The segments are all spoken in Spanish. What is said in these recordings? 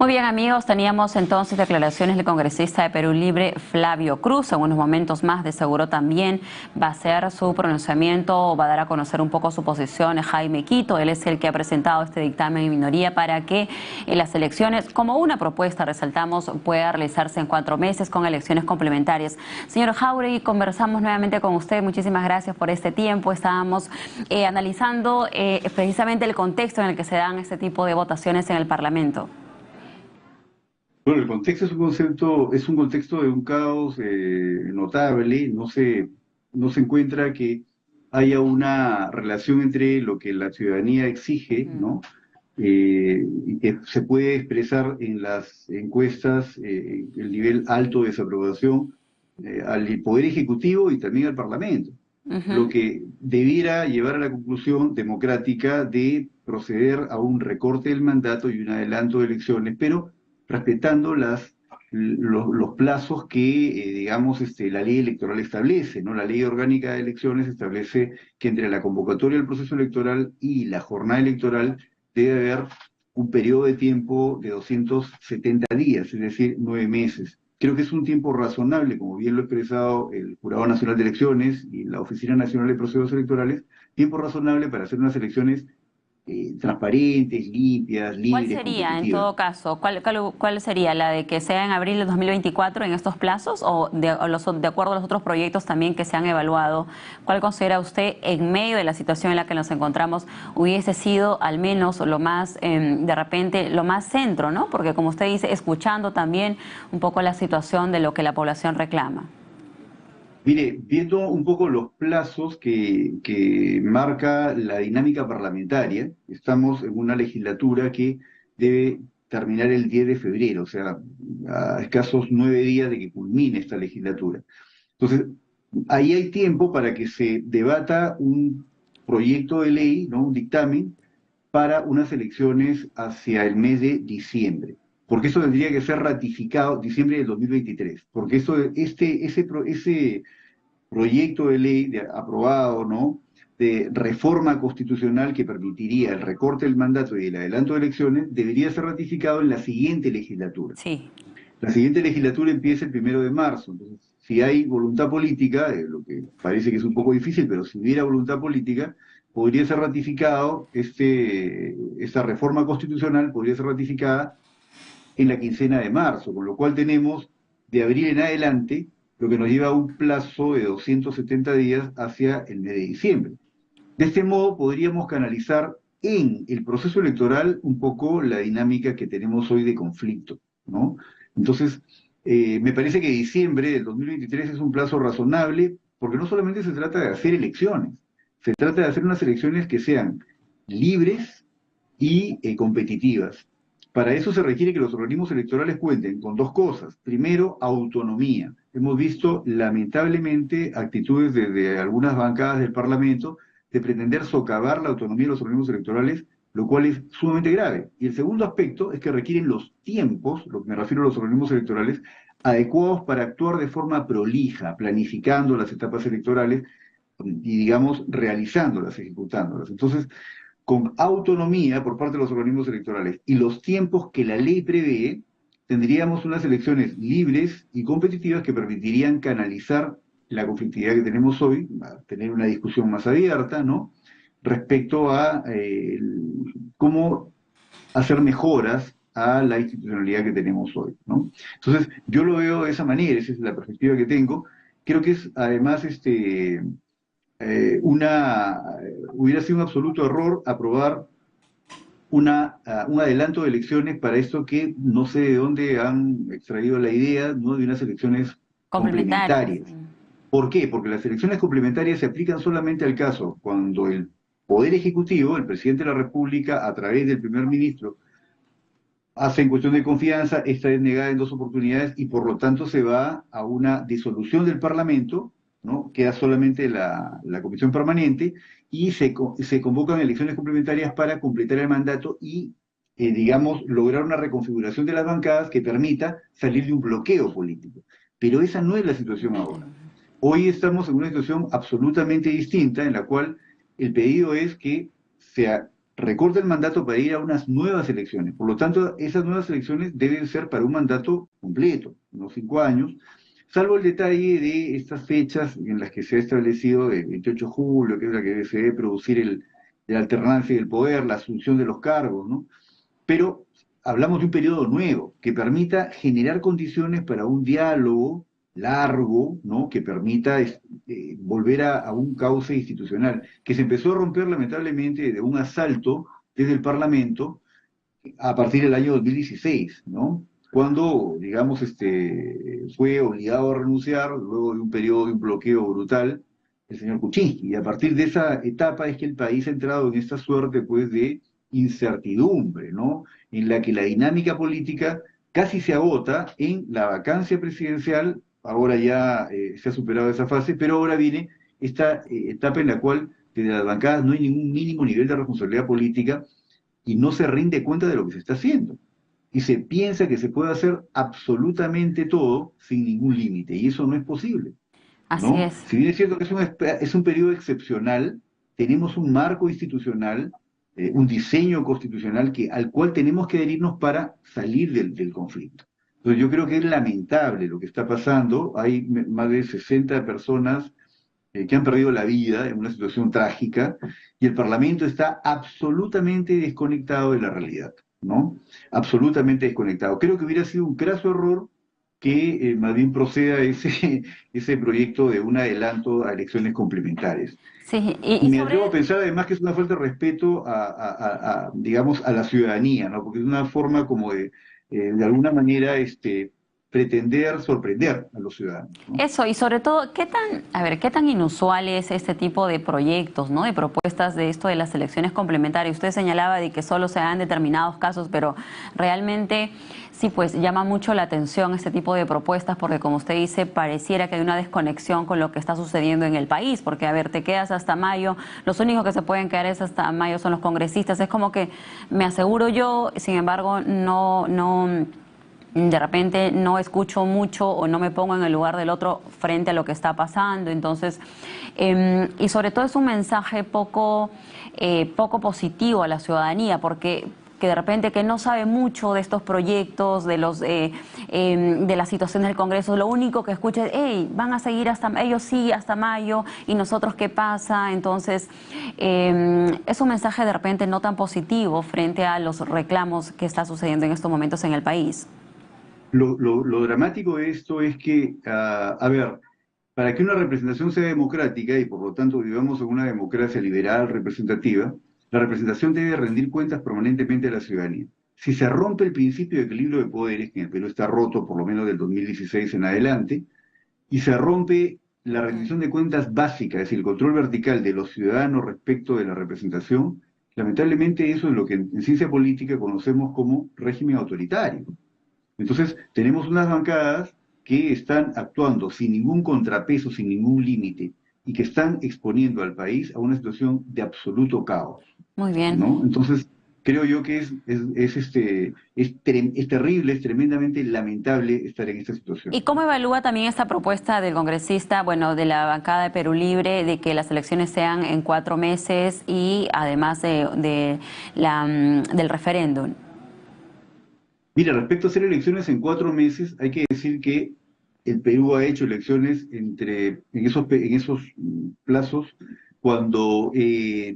Muy bien, amigos, teníamos entonces declaraciones del congresista de Perú Libre, Flavio Cruz. En unos momentos más, de seguro también va a hacer su pronunciamiento, va a dar a conocer un poco su posición Jaime Quito. Él es el que ha presentado este dictamen en minoría para que las elecciones, como una propuesta, resaltamos, pueda realizarse en 4 meses con elecciones complementarias. Señor Jáuregui, conversamos nuevamente con usted. Muchísimas gracias por este tiempo. Estábamos analizando precisamente el contexto en el que se dan este tipo de votaciones en el Parlamento. Bueno, el contexto es un contexto de un caos notable. No se encuentra que haya una relación entre lo que la ciudadanía exige, ¿no? Y que se puede expresar en las encuestas, el nivel alto de desaprobación al Poder Ejecutivo y también al Parlamento, lo que debiera llevar a la conclusión democrática de proceder a un recorte del mandato y un adelanto de elecciones, pero respetando los plazos que, digamos, la ley electoral establece, ¿no? La ley orgánica de elecciones establece que entre la convocatoria del proceso electoral y la jornada electoral debe haber un periodo de tiempo de 270 días, es decir, 9 meses. Creo que es un tiempo razonable, como bien lo ha expresado el Jurado Nacional de Elecciones y la Oficina Nacional de Procesos Electorales, tiempo razonable para hacer unas elecciones transparentes, limpias, ¿Cuál libres, sería, en competitivas. todo caso, cuál sería la de que sea en abril de 2024 en estos plazos o de acuerdo a los otros proyectos también que se han evaluado? ¿Cuál considera usted, en medio de la situación en la que nos encontramos, hubiese sido al menos lo más, de repente, lo más centro, ¿no? Porque como usted dice, escuchando también un poco la situación de lo que la población reclama. Mire, viendo un poco los plazos que marca la dinámica parlamentaria, estamos en una legislatura que debe terminar el 10 de febrero, o sea, a escasos 9 días de que culmine esta legislatura. Entonces, ahí hay tiempo para que se debata un proyecto de ley, ¿no? Un dictamen para unas elecciones hacia el mes de diciembre, porque eso tendría que ser ratificado diciembre del 2023, porque ese proyecto de ley aprobado, ¿no? De reforma constitucional que permitiría el recorte del mandato y el adelanto de elecciones, debería ser ratificado en la siguiente legislatura. Sí. La siguiente legislatura empieza el 1 de marzo. Entonces, si hay voluntad política, lo que parece que es un poco difícil, pero si hubiera voluntad política, podría ser ratificado, esta reforma constitucional podría ser ratificada en la quincena de marzo, con lo cual tenemos de abril en adelante lo que nos lleva a un plazo de 270 días hacia el mes de diciembre. De este modo podríamos canalizar en el proceso electoral un poco la dinámica que tenemos hoy de conflicto, ¿no? Entonces, me parece que diciembre del 2023 es un plazo razonable, porque no solamente se trata de hacer elecciones, se trata de hacer unas elecciones que sean libres y competitivas. Para eso se requiere que los organismos electorales cuenten con 2 cosas. Primero, autonomía. Hemos visto lamentablemente actitudes desde algunas bancadas del Parlamento de pretender socavar la autonomía de los organismos electorales, lo cual es sumamente grave. Y el segundo aspecto es que requieren los tiempos, lo que me refiero a los organismos electorales, adecuados para actuar de forma prolija, planificando las etapas electorales y, digamos, realizándolas, ejecutándolas. Entonces, con autonomía por parte de los organismos electorales y los tiempos que la ley prevé, tendríamos unas elecciones libres y competitivas que permitirían canalizar la conflictividad que tenemos hoy, a tener una discusión más abierta, ¿no? Respecto a cómo hacer mejoras a la institucionalidad que tenemos hoy, ¿no? Entonces, yo lo veo de esa manera, esa es la perspectiva que tengo. Creo que es además hubiera sido un absoluto error aprobar un adelanto de elecciones para esto que no sé de dónde han extraído la idea, ¿no? De unas elecciones Complementarias. complementarias. ¿Por qué? Porque las elecciones complementarias se aplican solamente al caso cuando el Poder Ejecutivo, el presidente de la República, a través del primer ministro, hace en cuestión de confianza, esta es negada en 2 oportunidades y por lo tanto se va a una disolución del Parlamento, ¿no? Queda solamente la comisión permanente y se convocan elecciones complementarias para completar el mandato y, digamos, lograr una reconfiguración de las bancadas que permita salir de un bloqueo político. Pero esa no es la situación ahora. Hoy estamos en una situación absolutamente distinta en la cual el pedido es que se recorta el mandato para ir a unas nuevas elecciones. Por lo tanto, esas nuevas elecciones deben ser para un mandato completo, unos 5 años, salvo el detalle de estas fechas en las que se ha establecido el 28 de julio, que es la que se debe producir la alternancia del poder, la asunción de los cargos, ¿no? Pero hablamos de un periodo nuevo que permita generar condiciones para un diálogo largo, ¿no? Que permita volver a un cauce institucional, que se empezó a romper lamentablemente de un asalto desde el Parlamento a partir del año 2016, ¿no? Cuando, digamos, fue obligado a renunciar luego de un periodo de un bloqueo brutal el señor Kuczynski. Y a partir de esa etapa es que el país ha entrado en esta suerte, pues, de incertidumbre, ¿no? En la que la dinámica política casi se agota en la vacancia presidencial. Ahora ya se ha superado esa fase, pero ahora viene esta etapa en la cual desde las bancadas no hay ningún mínimo nivel de responsabilidad política y no se rinde cuenta de lo que se está haciendo. Y se piensa que se puede hacer absolutamente todo sin ningún límite, y eso no es posible, Así ¿no? es. Si bien es cierto que es un periodo excepcional, tenemos un marco institucional, un diseño constitucional al cual tenemos que adherirnos para salir del conflicto. Entonces yo creo que es lamentable lo que está pasando. Hay más de 60 personas que han perdido la vida en una situación trágica, y el Parlamento está absolutamente desconectado de la realidad, ¿no? Absolutamente desconectado. Creo que hubiera sido un craso error que más bien proceda ese proyecto de un adelanto a elecciones complementarias. Sí, y Me atrevo a sobre, pensar además que es una falta de respeto digamos, a la ciudadanía, ¿no? Porque es una forma como de alguna manera, pretender sorprender a los ciudadanos, ¿no? eso, y sobre todo, a ver, qué tan inusual es este tipo de proyectos, ¿no? De propuestas de esto de las elecciones complementarias. Usted señalaba de que solo se dan determinados casos, pero realmente sí, pues llama mucho la atención este tipo de propuestas porque, como usted dice, pareciera que hay una desconexión con lo que está sucediendo en el país, porque, a ver, te quedas hasta mayo, los únicos que se pueden quedar es hasta mayo son los congresistas. Es como que me aseguro yo, sin embargo, no de repente no escucho mucho o no me pongo en el lugar del otro frente a lo que está pasando. Entonces, y sobre todo es un mensaje poco positivo a la ciudadanía, porque que de repente que no sabe mucho de estos proyectos, de la situación del Congreso, lo único que escucha es, hey, van a seguir ellos sí, hasta mayo, y nosotros qué pasa. Entonces, es un mensaje de repente no tan positivo frente a los reclamos que está sucediendo en estos momentos en el país. Lo dramático de esto es que, a ver, para que una representación sea democrática y por lo tanto vivamos en una democracia liberal representativa, la representación debe rendir cuentas permanentemente a la ciudadanía. Si se rompe el principio de equilibrio de poderes, que en el Perú está roto por lo menos del 2016 en adelante, y se rompe la Mm. rendición de cuentas básica, es decir, el control vertical de los ciudadanos respecto de la representación, lamentablemente eso es lo que en ciencia política conocemos como régimen autoritario. Entonces, tenemos unas bancadas que están actuando sin ningún contrapeso, sin ningún límite, y que están exponiendo al país a una situación de absoluto caos, Muy bien. ¿no? Entonces, creo yo que es terrible, es tremendamente lamentable estar en esta ¿Y situación. cómo evalúa también esta propuesta del congresista, bueno, de la bancada de Perú Libre, de que las elecciones sean en 4 meses y además del referéndum? Mira, respecto a hacer elecciones en 4 meses, hay que decir que el Perú ha hecho elecciones en esos plazos cuando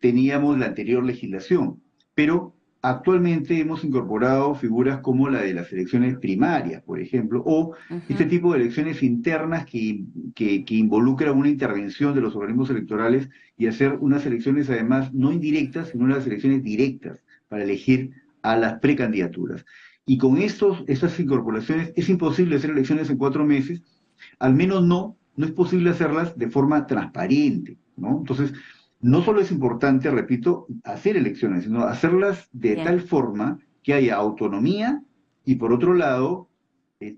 teníamos la anterior legislación, pero actualmente hemos incorporado figuras como la de las elecciones primarias, por ejemplo, o este Ujú. tipo de elecciones internas que involucran una intervención de los organismos electorales y hacer unas elecciones además no indirectas, sino unas elecciones directas para elegir a las precandidaturas. Y con estas incorporaciones es imposible hacer elecciones en 4 meses, al menos no es posible hacerlas de forma transparente, ¿no? Entonces, no solo es importante, repito, hacer elecciones, sino hacerlas de Bien. tal forma que haya autonomía y, por otro lado,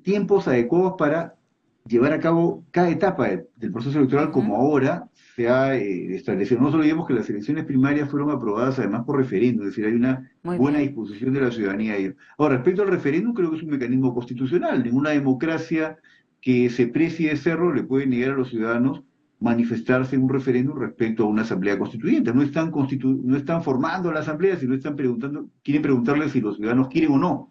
tiempos adecuados para llevar a cabo cada etapa del proceso electoral Ujú. como ahora se ha establecido. No solo olvidemos que las elecciones primarias fueron aprobadas además por referéndum, es decir, hay una Muy buena bien. disposición de la ciudadanía a ello. Ahora, respecto al referéndum, creo que es un mecanismo constitucional. Ninguna democracia que se precie de cerro le puede negar a los ciudadanos manifestarse en un referéndum respecto a una asamblea constituyente. No están formando la asamblea, sino quieren preguntarle si los ciudadanos quieren o no.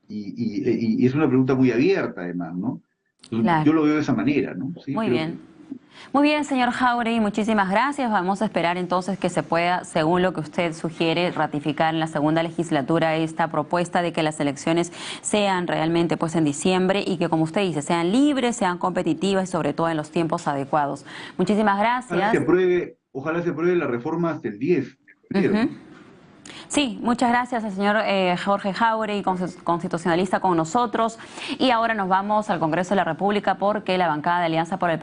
Y es una pregunta muy abierta, además, ¿no? Entonces, Claro. yo lo veo de esa manera, ¿no? Sí, Muy creo bien. Muy bien, señor Jáuregui, muchísimas gracias. Vamos a esperar entonces que se pueda, según lo que usted sugiere, ratificar en la segunda legislatura esta propuesta de que las elecciones sean realmente pues en diciembre y que, como usted dice, sean libres, sean competitivas y sobre todo en los tiempos adecuados. Muchísimas gracias. Ojalá se apruebe la reforma hasta el 10 de febrero, Ujú. ¿no? Sí, muchas gracias al señor Jorge Jáuregui, constitucionalista con nosotros. Y ahora nos vamos al Congreso de la República porque la bancada de Alianza por el